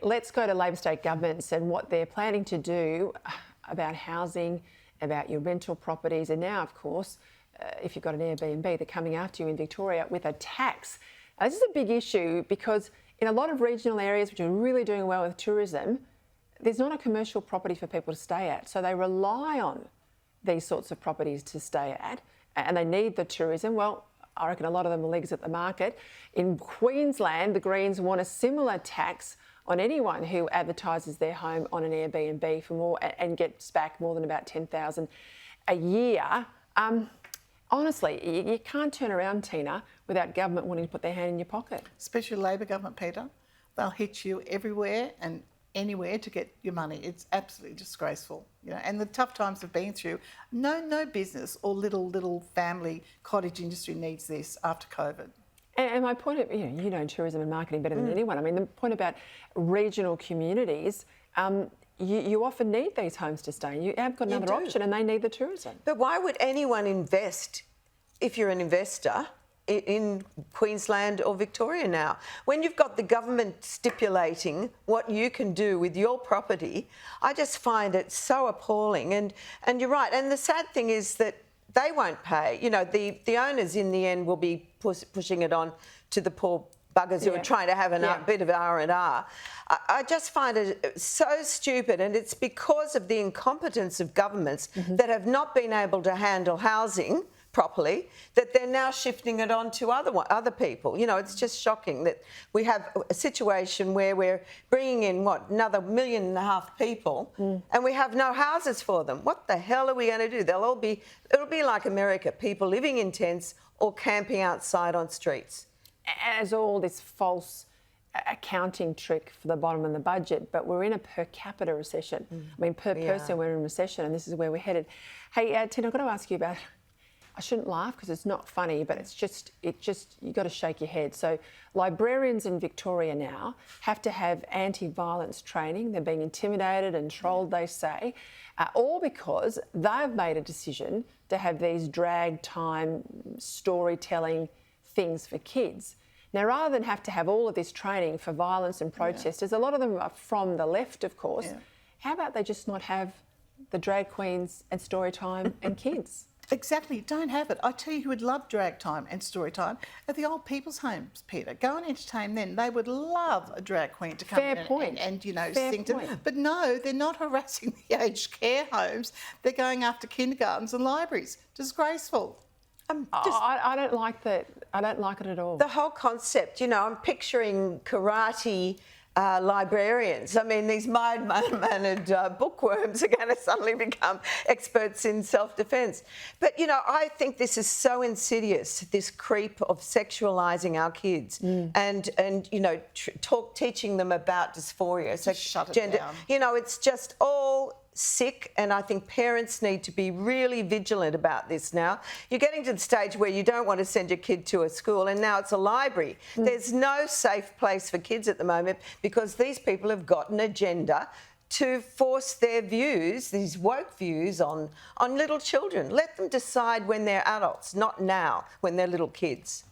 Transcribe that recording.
Let's go to Labor state governments and what they're planning to do about housing, about your rental properties, and now, of course, if you've got an Airbnb, they're coming after you in Victoria with a tax. Now, this is a big issue because in a lot of regional areas which are really doing well with tourism, there's not a commercial property for people to stay at. So they rely on these sorts of properties to stay at, and they need the tourism. Well, I reckon a lot of them will exit the market. In Queensland, the Greens want a similar tax on anyone who advertises their home on an Airbnb for more and gets back more than about $10,000 a year. Honestly, you can't turn around, Tina, without government wanting to put their hand in your pocket. Especially Labor government, Peter. They'll hit you everywhere and anywhere to get your money. It's absolutely disgraceful, you know. And the tough times have been through. No business or little family cottage industry needs this after COVID. And my point of, you know tourism and marketing better than anyone. I mean, the point about regional communities, you often need these homes to stay. You have got another option and they need the tourism. But why would anyone invest, if you're an investor, in Queensland or Victoria now? When you've got the government stipulating what you can do with your property, I just find it so appalling. And you're right. And the sad thing is that they won't pay. You know, the owners in the end will be pushing it on to the poor buggers who are trying to have a bit of R&R. I just find it so stupid, and it's because of the incompetence of governments that have not been able to handle housing properly, that they're now shifting it on to other people. You know, it's just shocking that we have a situation where we're bringing in, another 1.5 million people and we have no houses for them. What the hell are we going to do? It'll be like America, people living in tents or camping outside on streets. As all this false accounting trick for the bottom of the budget, but we're in a per capita recession. I mean, per person we're in recession, and this is where we're headed. Hey, Tina, I've got to ask you about, I shouldn't laugh because it's not funny, but it's just you've got to shake your head. So librarians in Victoria now have to have anti-violence training. They're being intimidated and trolled, they say, all because they've made a decision to have these drag time storytelling things for kids. Now, rather than have to have all of this training for violence and protesters, a lot of them are from the left, of course, how about they just not have the drag queens and story time and kids? Exactly, don't have it. I tell you who would love drag time and story time at the old people's homes, Peter. Go and entertain them. They would love a drag queen to come and sing to them. But no, they're not harassing the aged care homes. They're going after kindergartens and libraries. Disgraceful. I don't like that. I don't like it at all. The whole concept, you know, I'm picturing karate librarians. I mean, these mild-mannered bookworms are going to suddenly become experts in self-defence. But, you know, I think this is so insidious, this creep of sexualising our kids and you know, teaching them about dysphoria, gender. Down. You know, it's just all sick, and I think parents need to be really vigilant about this now. You're getting to the stage where you don't want to send your kid to a school, and now it's a library. There's no safe place for kids at the moment because these people have got an agenda to force their views, these woke views, on little children. Let them decide when they're adults, not now, when they're little kids.